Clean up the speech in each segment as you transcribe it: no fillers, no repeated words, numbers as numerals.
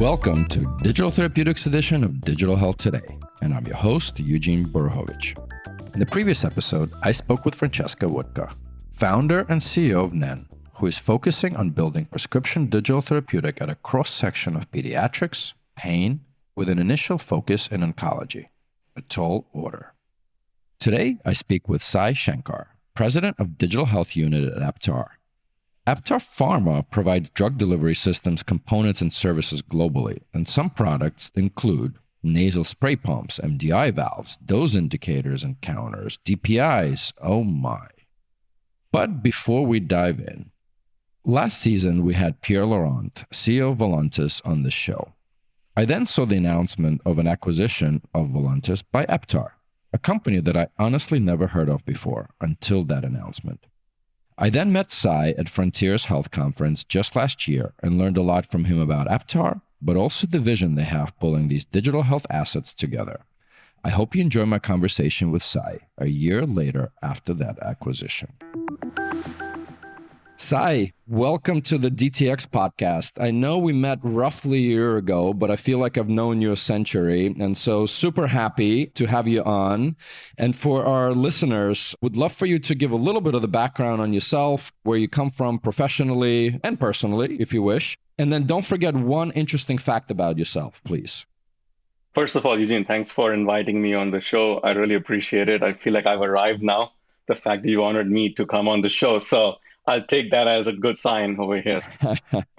Welcome to Digital Therapeutics edition of Digital Health Today, and I'm your host, Eugene Borhovich. In the previous episode, I spoke with Francesca Wutka, founder and CEO of NEN, who is focusing on building prescription digital therapeutic at a cross-section of pediatrics, pain, with an initial focus in oncology, a tall order. Today, I speak with Sai Shankar, president of Digital Health Unit at Aptar. Aptar Pharma provides drug delivery systems, components, and services globally, and some products include nasal spray pumps, MDI valves, dose indicators and counters, DPIs, oh my. But before we dive in, last season we had Pierre Laurent, CEO of Voluntis, on the show. I then saw the announcement of an acquisition of Voluntis by Aptar, a company that I honestly never heard of before until that announcement. I then met Sai at Frontiers Health Conference just last year and learned a lot from him about Aptar, but also the vision they have pulling these digital health assets together. I hope you enjoy my conversation with Sai a year later after that acquisition. Sai, welcome to the DTX podcast. I know we met roughly a year ago, but I feel like I've known you a century. And so super happy to have you on. And for our listeners, would love for you to give a little bit of the background on yourself, where you come from professionally and personally, if you wish. And then don't forget one interesting fact about yourself, please. First of all, Eugene, thanks for inviting me on the show. I really appreciate it. I feel like I've arrived now. The fact that you honored me to come on the show. So I'll take that as a good sign over here.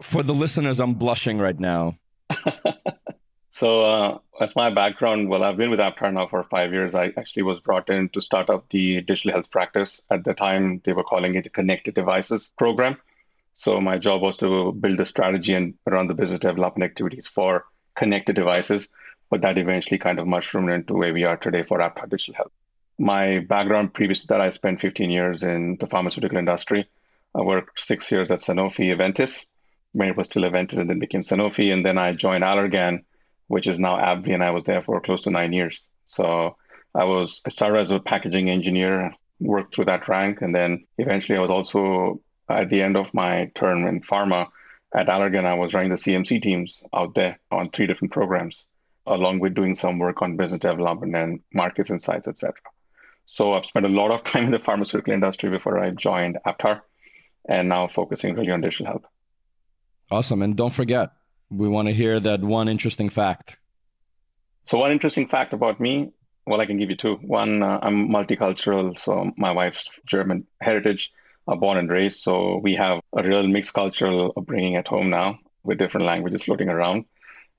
For the listeners, I'm blushing right now. So that's my background. Well, I've been with Aptar now for 5 years. I actually was brought in to start up the digital health practice. At the time, they were calling it the Connected Devices program. So my job was to build a strategy and run the business development activities for connected devices. But that eventually kind of mushroomed into where we are today for Aptar Digital Health. My background previous to that, I spent 15 years in the pharmaceutical industry. I worked 6 years at Sanofi Aventis, when it was still Aventis and then became Sanofi. And then I joined Allergan, which is now AbbVie, and I was there for close to 9 years. So I started as a packaging engineer, worked through that rank. And then eventually I was also, at the end of my term in pharma at Allergan, I was running the CMC teams out there on 3 different programs, along with doing some work on business development and market insights, et cetera. So I've spent a lot of time in the pharmaceutical industry before I joined Aptar, and now focusing really on digital health. Awesome. And don't forget, we want to hear that one interesting fact. So one interesting fact about me, well, I can give you two. One, I'm multicultural. So my wife's German heritage, born and raised. So we have a real mixed cultural upbringing at home now with different languages floating around.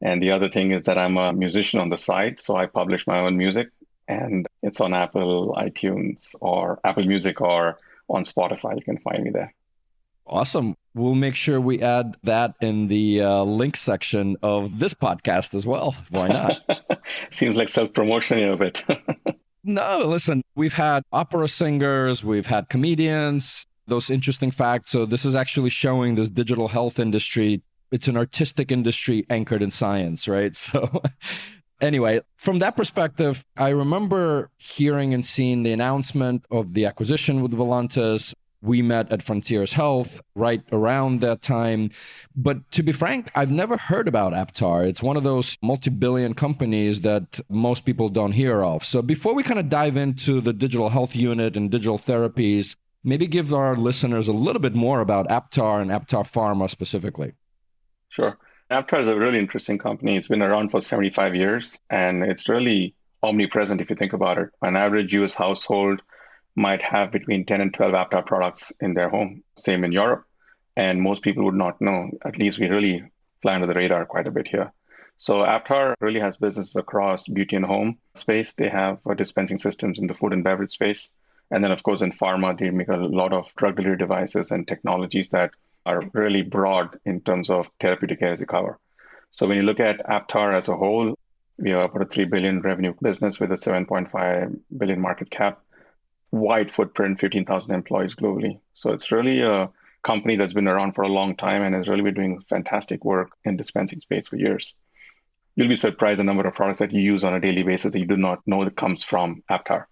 And the other thing is that I'm a musician on the side. So I publish my own music, and it's on Apple iTunes or Apple Music or on Spotify. You can find me there. Awesome. We'll make sure we add that in the link section of this podcast as well. Why not? Seems like self-promotion a bit. No, listen, we've had opera singers, we've had comedians, those interesting facts. So this is actually showing this digital health industry. It's an artistic industry anchored in science, right? So anyway, from that perspective, I remember hearing and seeing the announcement of the acquisition with Voluntis. We met at Frontiers Health right around that time. But to be frank, I've never heard about Aptar. It's one of those multi-billion companies that most people don't hear of. So before we kind of dive into the digital health unit and digital therapies, maybe give our listeners a little bit more about Aptar and Aptar Pharma specifically. Sure. Aptar is a really interesting company. It's been around for 75 years, and it's really omnipresent if you think about it. An average US household might have between 10 and 12 Aptar products in their home. Same in Europe. And most people would not know. At least we really fly under the radar quite a bit here. So Aptar really has businesses across beauty and home space. They have dispensing systems in the food and beverage space. And then, of course, in pharma, they make a lot of drug delivery devices and technologies that are really broad in terms of therapeutic areas they cover. So when you look at Aptar as a whole, we are about a $3 billion revenue business with a $7.5 billion market cap. Wide footprint, 15,000 employees globally. So it's really a company that's been around for a long time and has really been doing fantastic work in dispensing space for years. You'll be surprised the number of products that you use on a daily basis that you do not know that comes from Aptar.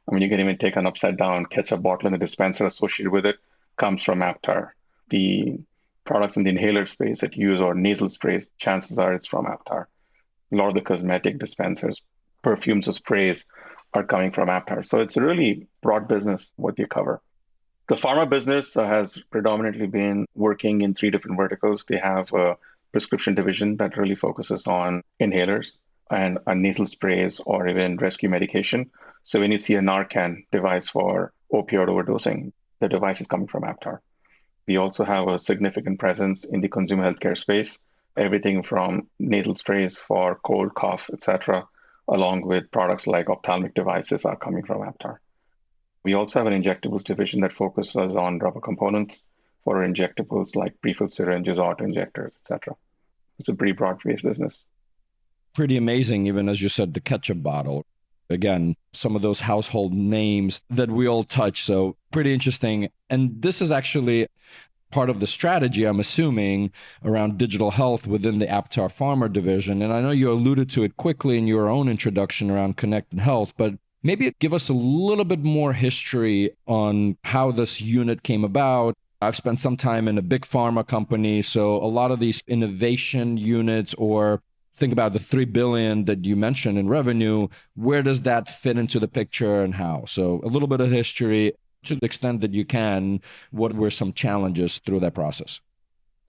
I mean, you can even take an upside down ketchup bottle and the dispenser associated with it comes from Aptar. The products in the inhaler space that you use or nasal sprays, chances are it's from Aptar. A lot of the cosmetic dispensers, perfumes or sprays are coming from Aptar. So it's a really broad business, what they cover. The pharma business has predominantly been working in three different verticals. They have a prescription division that really focuses on inhalers and nasal sprays or even rescue medication. So when you see a Narcan device for opioid overdosing, the device is coming from Aptar. We also have a significant presence in the consumer healthcare space, everything from nasal sprays for cold, cough, etc., along with products like ophthalmic devices are coming from Aptar. We also have an injectables division that focuses on rubber components for injectables like prefilled syringes, auto-injectors, etc. It's a pretty broad-based business. Pretty amazing, even as you said, the ketchup bottle. Again, some of those household names that we all touch. So pretty interesting. And this is actually part of the strategy, I'm assuming, around digital health within the Aptar Pharma division. And I know you alluded to it quickly in your own introduction around connected health, but maybe give us a little bit more history on how this unit came about. I've spent some time in a big pharma company, so a lot of these innovation units, or think about the $3 billion that you mentioned in revenue, where does that fit into the picture and how? So a little bit of history to the extent that you can. What were some challenges through that process?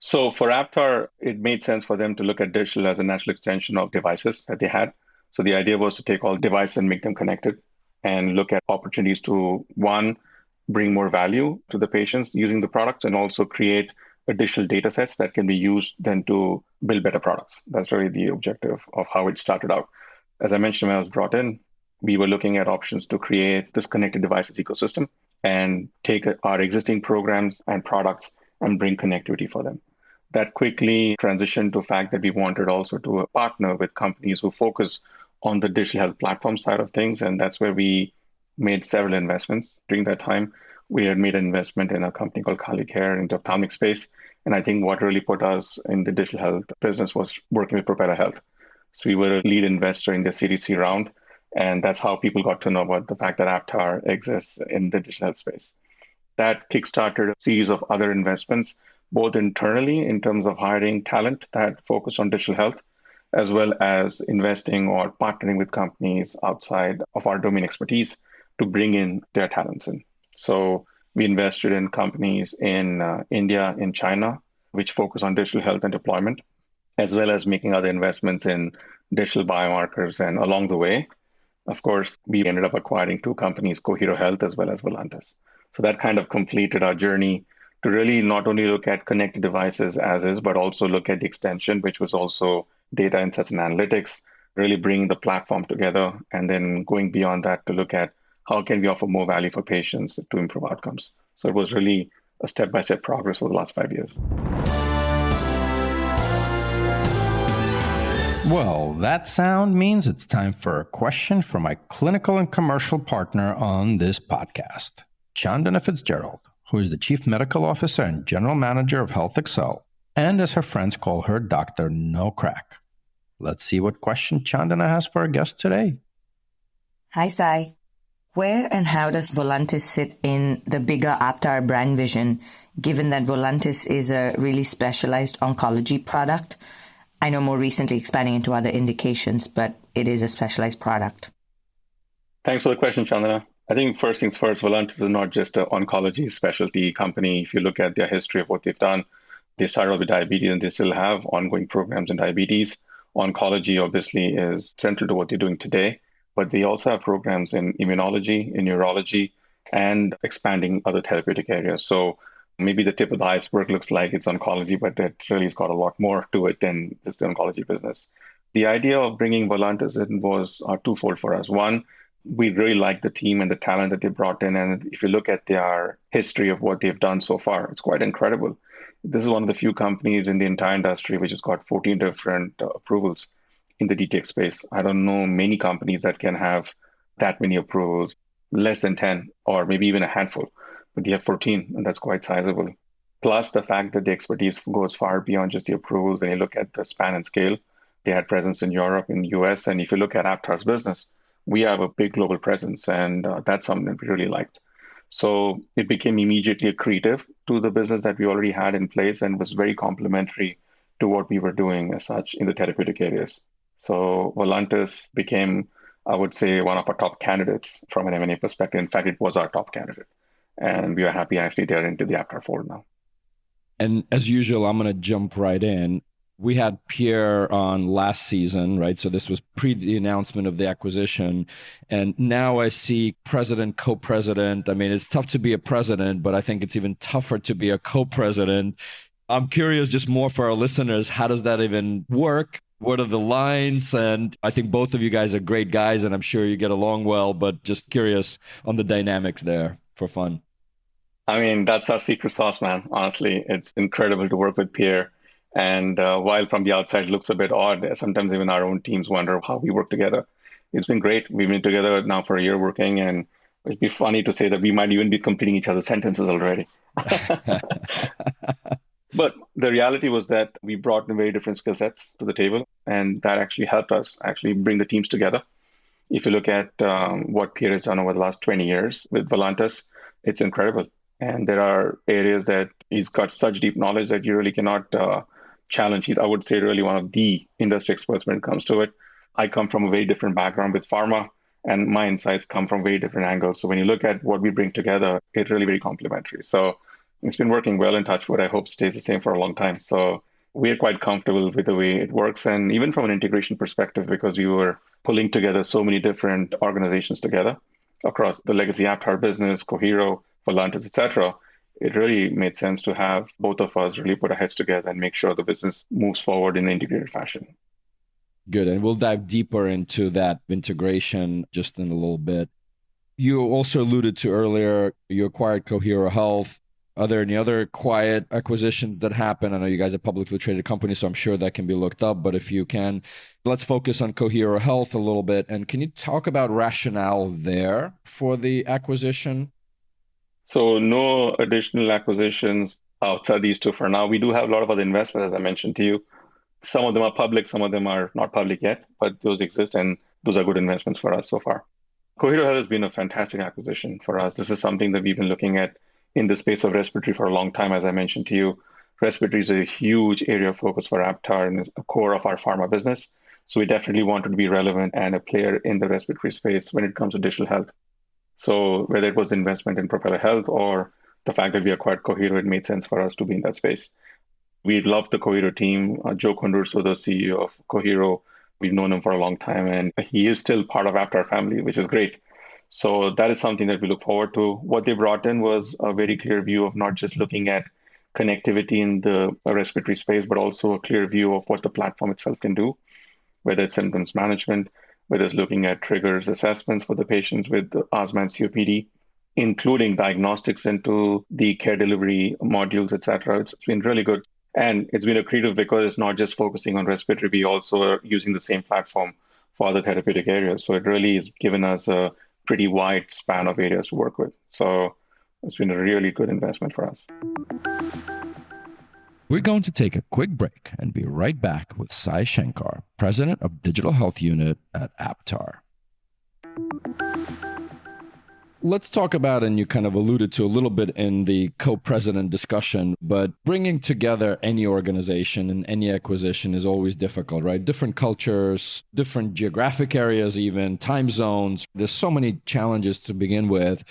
So for Aptar, it made sense for them to look at digital as a natural extension of devices that they had. So the idea was to take all devices and make them connected and look at opportunities to, one, bring more value to the patients using the products and also create additional data sets that can be used then to build better products. That's really the objective of how it started out. As I mentioned, when I was brought in, we were looking at options to create this connected devices ecosystem and take our existing programs and products and bring connectivity for them. That quickly transitioned to the fact that we wanted also to partner with companies who focus on the digital health platform side of things. And that's where we made several investments. During that time, we had made an investment in a company called Kali Care in the ophthalmic space. And I think what really put us in the digital health business was working with Propeller Health. So we were a lead investor in the Series C round. And that's how people got to know about the fact that Aptar exists in the digital health space. That kickstarted a series of other investments, both internally in terms of hiring talent that focus on digital health, as well as investing or partnering with companies outside of our domain expertise to bring in their talents in. So we invested in companies in India, in China, which focus on digital health and deployment, as well as making other investments in digital biomarkers. And along the way, of course, we ended up acquiring two companies, Cohero Health as well as Voluntis. So that kind of completed our journey to really not only look at connected devices as is, but also look at the extension, which was also data insights and analytics, really bringing the platform together, and then going beyond that to look at how can we offer more value for patients to improve outcomes. So it was really a step-by-step progress over the last 5 years. Well, that sound means it's time for a question from my clinical and commercial partner on this podcast, Chandana Fitzgerald, who is the Chief Medical Officer and General Manager of Health Excel, and as her friends call her, Dr. No Crack. Let's see what question Chandana has for our guest today. Hi, Sai. Where and how does Voluntis sit in the bigger Aptar brand vision, given that Voluntis is a really specialized oncology product? I know more recently expanding into other indications, but it is a specialized product. Thanks for the question, Chandana. I think first things first, Voluntis is not just an oncology specialty company. If you look at their history of what they've done, they started with diabetes and they still have ongoing programs in diabetes. Oncology obviously is central to what they're doing today, but they also have programs in immunology, in neurology, and expanding other therapeutic areas. So maybe the tip of the iceberg looks like it's oncology, but it really has got a lot more to it than just the oncology business. The idea of bringing Voluntis in was twofold for us. One, we really like the team and the talent that they brought in. And if you look at their history of what they've done so far, it's quite incredible. This is one of the few companies in the entire industry which has got 14 different approvals in the DTX space. I don't know many companies that can have that many approvals, less than 10 or maybe even a handful, but they have 14, and that's quite sizable. Plus the fact that the expertise goes far beyond just the approvals. When you look at the span and scale, they had presence in Europe, in the US, and if you look at Aptar's business, we have a big global presence, and that's something that we really liked. So it became immediately accretive to the business that we already had in place and was very complementary to what we were doing as such in the therapeutic areas. So Voluntis became, I would say, one of our top candidates from an M&A perspective. In fact, it was our top candidate. And we are happy actually they're into the Aptar fold now. And as usual, I'm going to jump right in. We had Pierre on last season, right? So this was pre the announcement of the acquisition. And now I see president, co-president. I mean, it's tough to be a president, but I think it's even tougher to be a co-president. I'm curious, just more for our listeners, how does that even work? What are the lines? And I think both of you guys are great guys, and I'm sure you get along well, but just curious on the dynamics there for fun. I mean, that's our secret sauce, man. Honestly, it's incredible to work with Pierre. And while from the outside looks a bit odd, sometimes even our own teams wonder how we work together. It's been great. We've been together now for a year working, and it'd be funny to say that we might even be completing each other's sentences already. But the reality was that we brought in very different skill sets to the table, and that actually helped us actually bring the teams together. If you look at what Pierre has done over the last 20 years with Voluntis, it's incredible. And there are areas that he's got such deep knowledge that you really cannot challenge. He's, I would say, really one of the industry experts when it comes to it. I come from a very different background with pharma, and my insights come from very different angles. So when you look at what we bring together, it's really very complementary. So it's been working well in touch wood. I hope stays the same for a long time. So we're quite comfortable with the way it works. And even from an integration perspective, because we were pulling together so many different organizations together across the legacy Aptar business, Cohero, Voluntis, etc., it really made sense to have both of us really put our heads together and make sure the business moves forward in an integrated fashion. Good. And we'll dive deeper into that integration just in a little bit. You also alluded to earlier, you acquired Cohero Health. Are there any other quiet acquisitions that happen? I know you guys are publicly traded companies, so I'm sure that can be looked up. But if you can, let's focus on Cohero Health a little bit. And can you talk about rationale there for the acquisition? So no additional acquisitions outside these two for now. We do have a lot of other investments, as I mentioned to you. Some of them are public, some of them are not public yet, but those exist, and those are good investments for us so far. Cohero Health has been a fantastic acquisition for us. This is something that we've been looking at in the space of respiratory for a long time, as I mentioned to you. Respiratory is a huge area of focus for Aptar and is a core of our pharma business. So we definitely wanted to be relevant and a player in the respiratory space when it comes to digital health. So whether it was investment in Propeller Health or the fact that we acquired Cohero, it made sense for us to be in that space. We love the Cohero team. Joe Condurso, the CEO of Cohero, we've known him for a long time, and he is still part of Aptar family, which is great. So that is something that we look forward to. What they brought in was a very clear view of not just looking at connectivity in the respiratory space, but also a clear view of what the platform itself can do, whether it's symptoms management, whether it's looking at triggers assessments for the patients with asthma and COPD, including diagnostics into the care delivery modules, etc. It's been really good. And it's been accretive because it's not just focusing on respiratory, we also are using the same platform for other therapeutic areas. So it really has given us a pretty wide span of areas to work with. So it's been a really good investment for us. We're going to take a quick break and be right back with Sai Shankar, President of Digital Health Unit at Aptar. Let's talk about, and you kind of alluded to a little bit in the co-president discussion, but bringing together any organization and any acquisition is always difficult, right? Different cultures, different geographic areas, even time zones. There's so many challenges to begin with.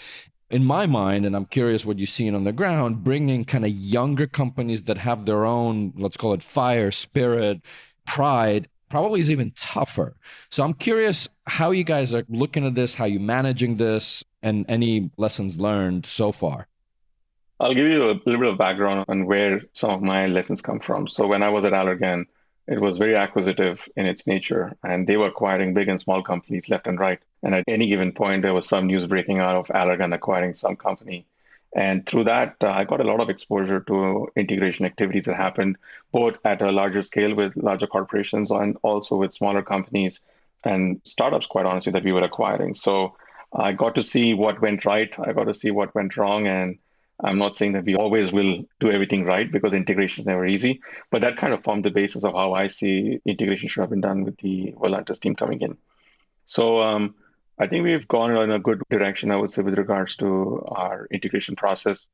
In my mind, and I'm curious what you're seeing on the ground, bringing kind of younger companies that have their own, let's call it fire, spirit, pride, probably is even tougher. So I'm curious how you guys are looking at this, how you're managing this, and any lessons learned so far. I'll give you a little bit of background on where some of my lessons come from. So when I was at Allergan, it was very acquisitive in its nature, and they were acquiring big and small companies left and right. And at any given point, there was some news breaking out of Allergan acquiring some company. And through that, I got a lot of exposure to integration activities that happened both at a larger scale with larger corporations and also with smaller companies and startups, quite honestly, that we were acquiring. So I got to see what went right. I got to see what went wrong. And I'm not saying that we always will do everything right because integration is never easy, but that kind of formed the basis of how I see integration should have been done with the Voluntis team coming in. So I think we've gone in a good direction, I would say, with regards to our integration process.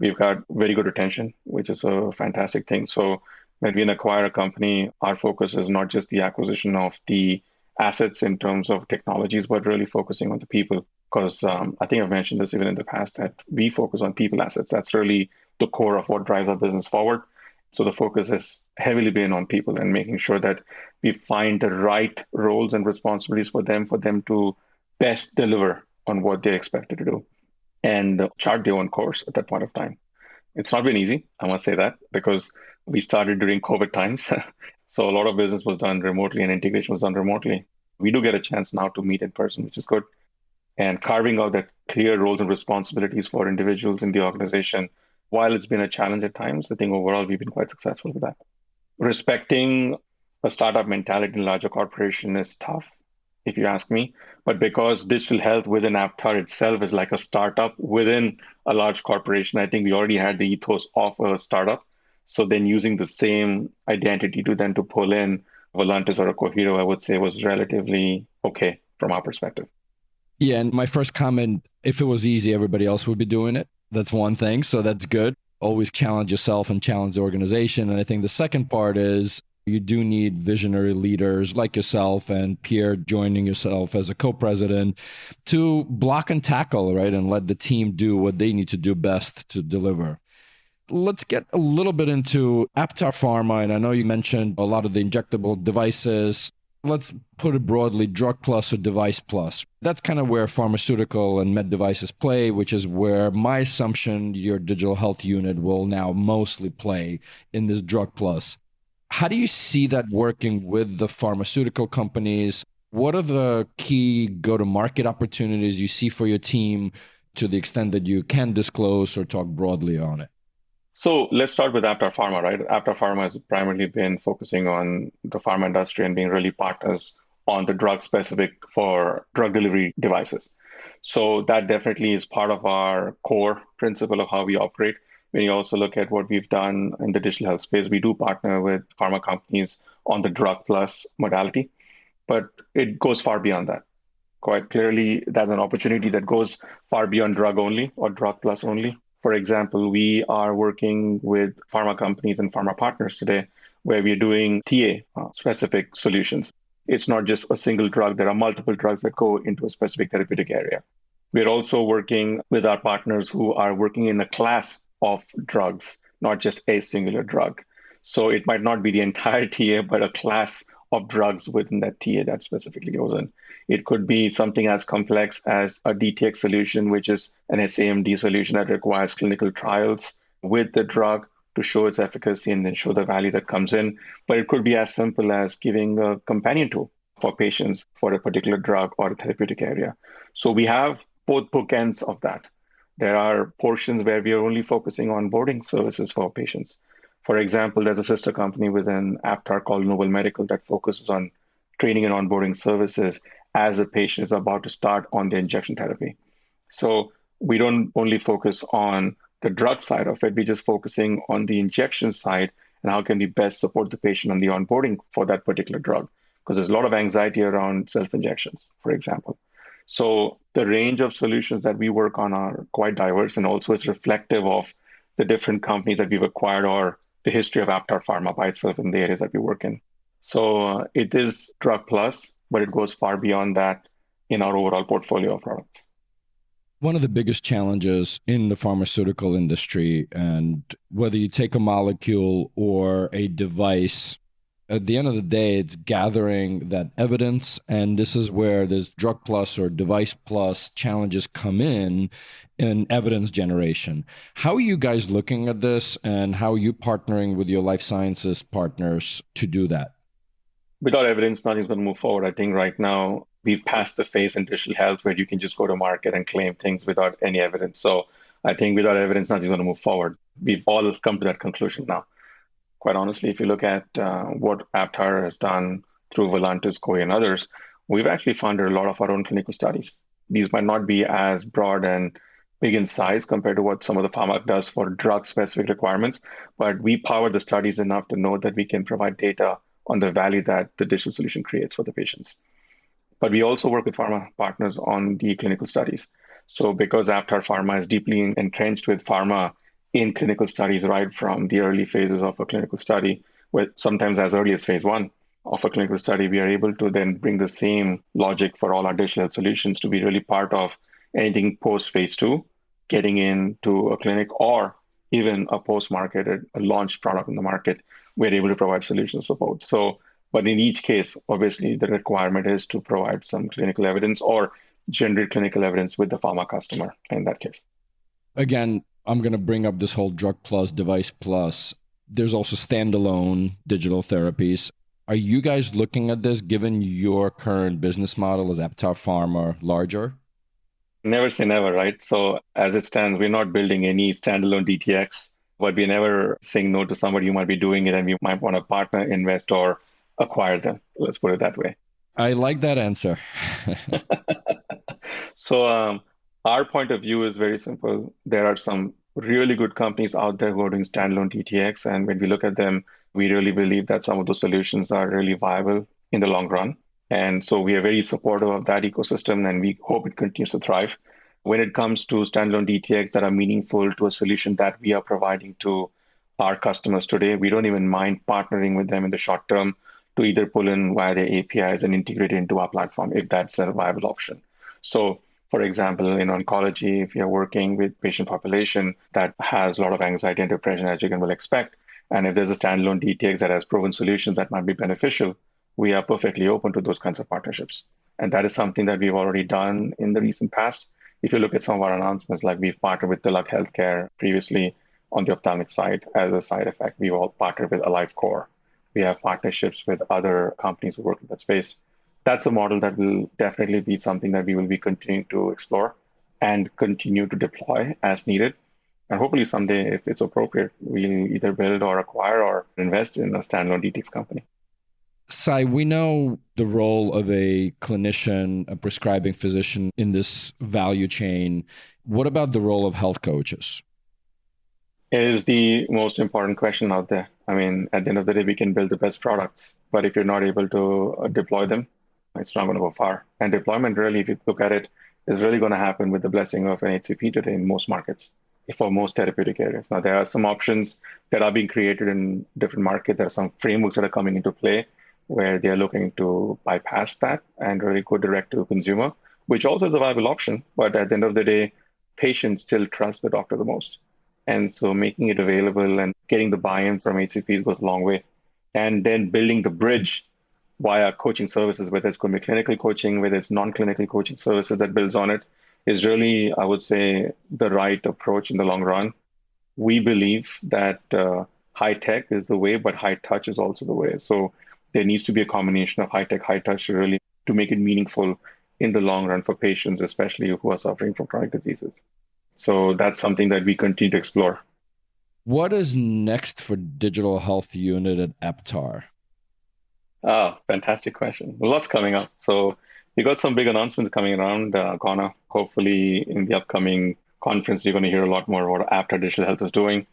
We've got very good retention, which is a fantastic thing. So when we acquire a company, our focus is not just the acquisition of the assets in terms of technologies, but really focusing on the people. Because I think I've mentioned this even in the past that we focus on people assets. That's really the core of what drives our business forward. So the focus has heavily been on people and making sure that we find the right roles and responsibilities for them to best deliver on what they're expected to do and chart their own course at that point of time. It's not been easy, I must say that, because we started during COVID times. So a lot of business was done remotely and integration was done remotely. We do get a chance now to meet in person, which is good. And carving out that clear roles and responsibilities for individuals in the organization, while it's been a challenge at times, I think overall we've been quite successful with that. Respecting a startup mentality in larger corporation is tough, if you ask me. But because digital health within Aptar itself is like a startup within a large corporation, I think we already had the ethos of a startup. So then using the same identity to pull in Voluntis or a Cohero, I would say was relatively okay from our perspective. Yeah, and my first comment, if it was easy, everybody else would be doing it. That's one thing. So that's good. Always challenge yourself and challenge the organization. And I think the second part is you do need visionary leaders like yourself and Pierre joining yourself as a co-president to block and tackle, right? And let the team do what they need to do best to deliver. Let's get a little bit into Aptar Pharma. And I know you mentioned a lot of the injectable devices. Let's put it broadly, drug plus or device plus. That's kind of where pharmaceutical and med devices play, which is where my assumption your digital health unit will now mostly play in this drug plus. How do you see that working with the pharmaceutical companies? What are the key go-to-market opportunities you see for your team to the extent that you can disclose or talk broadly on it? So let's start with Aptar Pharma, right? Aptar Pharma has primarily been focusing on the pharma industry and being really partners on the drug specific for drug delivery devices. So that definitely is part of our core principle of how we operate. When you also look at what we've done in the digital health space, we do partner with pharma companies on the drug plus modality, but it goes far beyond that. Quite clearly, that's an opportunity that goes far beyond drug only or drug plus only. For example, we are working with pharma companies and pharma partners today where we are doing TA specific solutions. It's not just a single drug. There are multiple drugs that go into a specific therapeutic area. We're also working with our partners who are working in a class of drugs, not just a singular drug. So it might not be the entire TA, but a class of drugs within that TA that specifically goes in. It could be something as complex as a DTX solution, which is an SAMD solution that requires clinical trials with the drug to show its efficacy and then show the value that comes in. But it could be as simple as giving a companion tool for patients for a particular drug or a therapeutic area. So we have both bookends of that. There are portions where we are only focusing on boarding services for patients. For example, there's a sister company within Aptar called Noble Medical that focuses on training and onboarding services as a patient is about to start on the injection therapy. So we don't only focus on the drug side of it, we're just focusing on the injection side and how can we best support the patient on the onboarding for that particular drug. Because there's a lot of anxiety around self-injections, for example. So the range of solutions that we work on are quite diverse, and also it's reflective of the different companies that we've acquired or the history of Aptar Pharma by itself in the areas that we work in. So it is drug plus, but it goes far beyond that in our overall portfolio of products. One of the biggest challenges in the pharmaceutical industry, and whether you take a molecule or a device, at the end of the day, it's gathering that evidence. And this is where this drug plus or device plus challenges come in evidence generation. How are you guys looking at this, and how are you partnering with your life sciences partners to do that? Without evidence, nothing's going to move forward. I think right now we've passed the phase in digital health where you can just go to market and claim things without any evidence. So I think without evidence, nothing's going to move forward. We've all come to that conclusion now. Quite honestly, if you look at what Aptar has done through Voluntis, Cohero, and others, we've actually funded a lot of our own clinical studies. These might not be as broad and big in size compared to what some of the pharma does for drug-specific requirements, but we power the studies enough to know that we can provide data on the value that the digital solution creates for the patients. But we also work with pharma partners on the clinical studies. So because Aptar Pharma is deeply entrenched with pharma in clinical studies right from the early phases of a clinical study, where sometimes as early as phase one of a clinical study, we are able to then bring the same logic for all our digital health solutions to be really part of anything post phase two, getting into a clinic or even a post-marketed, a launched product in the market. We're able to provide solutions for both. So, but in each case, obviously, the requirement is to provide some clinical evidence or generate clinical evidence with the pharma customer in that case. Again, I'm going to bring up this whole drug plus, device plus. There's also standalone digital therapies. Are you guys looking at this, given your current business model as Aptar Pharma larger? Never say never, right? So as it stands, we're not building any standalone DTX, but we're never saying no to somebody who might be doing it and we might want to partner, invest, or acquire them. Let's put it that way. I like that answer. So our point of view is very simple. There are some really good companies out there who are doing standalone DTX. And when we look at them, we really believe that some of those solutions are really viable in the long run. And so we are very supportive of that ecosystem and we hope it continues to thrive. When it comes to standalone DTX that are meaningful to a solution that we are providing to our customers today, we don't even mind partnering with them in the short term to either pull in via their APIs and integrate it into our platform if that's a viable option. So for example, in oncology, if you're working with patient population that has a lot of anxiety and depression, as you can well expect, and if there's a standalone DTX that has proven solutions that might be beneficial, we are perfectly open to those kinds of partnerships. And that is something that we've already done in the recent past. If you look at some of our announcements, like we've partnered with Tilak Healthcare previously on the ophthalmic side as a side effect, we've all partnered with AliveCore. We have partnerships with other companies who work in that space. That's a model that will definitely be something that we will be continuing to explore and continue to deploy as needed. And hopefully someday, if it's appropriate, we'll either build or acquire or invest in a standalone DTX company. Sai, we know the role of a clinician, a prescribing physician in this value chain. What about the role of health coaches? It is the most important question out there. I mean, at the end of the day, we can build the best products, but if you're not able to deploy them, it's not going to go far. And deployment really, if you look at it, is really going to happen with the blessing of an HCP today in most markets, for most therapeutic areas. Now, there are some options that are being created in different markets. There are some frameworks that are coming into play where they're looking to bypass that and really go direct to consumer, which also is a viable option. But at the end of the day, patients still trust the doctor the most. And so making it available and getting the buy-in from HCPs goes a long way. And then building the bridge via coaching services, whether it's going to be clinical coaching, whether it's non-clinical coaching services that builds on it, is really, I would say, the right approach in the long run. We believe that high tech is the way, but high touch is also the way. So there needs to be a combination of high tech, high touch really to make it meaningful in the long run for patients, especially who are suffering from chronic diseases. So that's something that we continue to explore. What is next for digital health unit at Aptar? Fantastic question. Lots coming up. So we got some big announcements coming around, Connor. Hopefully in the upcoming conference, you're going to hear a lot more about what Aptar Digital Health is doing.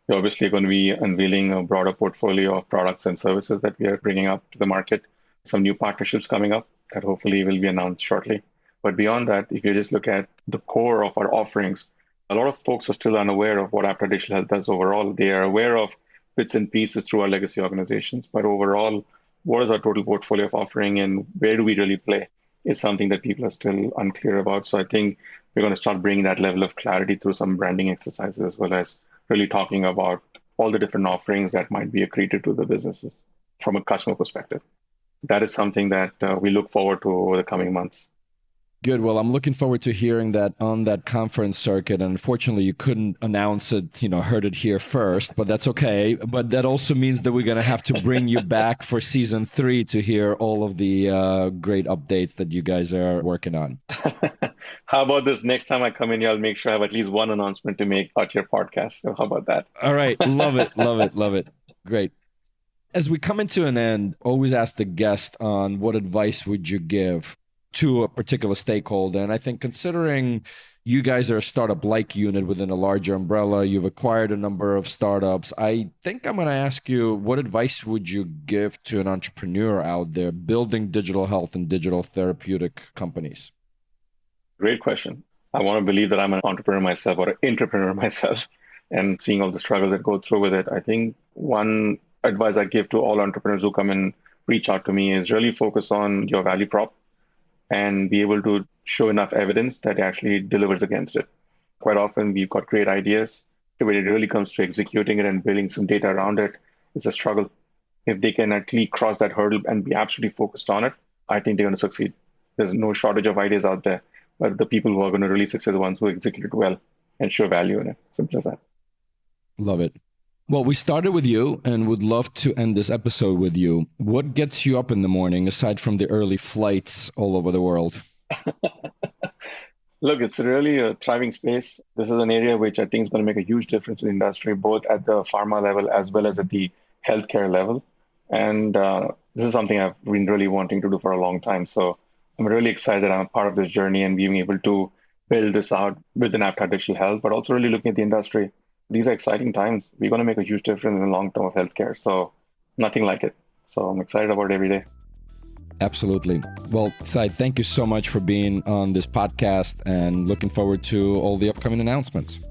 We're obviously going to be unveiling a broader portfolio of products and services that we are bringing up to the market. Some new partnerships coming up that hopefully will be announced shortly. But beyond that, if you just look at the core of our offerings, a lot of folks are still unaware of what Aptar Digital Health does overall. They are aware of bits and pieces through our legacy organizations. But overall, what is our total portfolio of offering and where do we really play is something that people are still unclear about. So I think we're going to start bringing that level of clarity through some branding exercises, as well as really talking about all the different offerings that might be accretive to the businesses from a customer perspective. That is something that we look forward to over the coming months. Good. Well, I'm looking forward to hearing that on that conference circuit. And unfortunately, you couldn't announce it, heard it here first, but that's okay. But that also means that we're going to have to bring you back for season 3 to hear all of the great updates that you guys are working on. How about this? Next time I come in here, I'll make sure I have at least one announcement to make about your podcast. So how about that? All right. Love it. Love it. Love it. Great. As we come into an end, always ask the guest on what advice would you give to a particular stakeholder. And I think considering you guys are a startup-like unit within a larger umbrella, you've acquired a number of startups, I think I'm going to ask you, what advice would you give to an entrepreneur out there building digital health and digital therapeutic companies? Great question. I want to believe that I'm an entrepreneur myself or an entrepreneur myself. and seeing all the struggles that go through with it. I think one advice I give to all entrepreneurs who come and reach out to me is really focus on your value prop and be able to show enough evidence that it actually delivers against it. Quite often we've got great ideas, but when it really comes to executing it and building some data around it, it's a struggle. If they can actually cross that hurdle and be absolutely focused on it, I think they're going to succeed. There's no shortage of ideas out there, but the people who are going to really succeed are the ones who execute it well and show value in it. Simple as that. Love it. Well, we started with you and would love to end this episode with you. What gets you up in the morning aside from the early flights all over the world? Look, it's really a thriving space. This is an area which I think is going to make a huge difference in the industry, both at the pharma level as well as at the healthcare level. And this is something I've been really wanting to do for a long time. So I'm really excited that I'm a part of this journey and being able to build this out within Aptar Digital Health, but also really looking at the industry. These are exciting times. We're going to make a huge difference in the long term of healthcare. So nothing like it. So I'm excited about it every day. Absolutely. Well, Sai, thank you so much for being on this podcast and looking forward to all the upcoming announcements.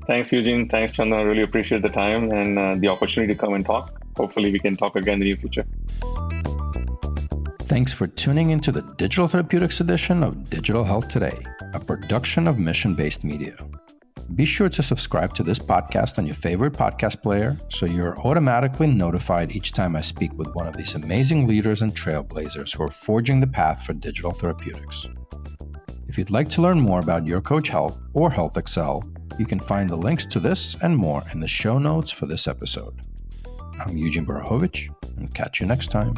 Thanks, Eugene. Thanks, Chandra. I really appreciate the time and the opportunity to come and talk. Hopefully we can talk again in the near future. Thanks for tuning into the Digital Therapeutics edition of Digital Health Today, a production of Mission-Based Media. Be sure to subscribe to this podcast on your favorite podcast player so you're automatically notified each time I speak with one of these amazing leaders and trailblazers who are forging the path for digital therapeutics. If you'd like to learn more about Your Coach Health or Health Excel, you can find the links to this and more in the show notes for this episode. I'm Eugene Borhovich, and catch you next time.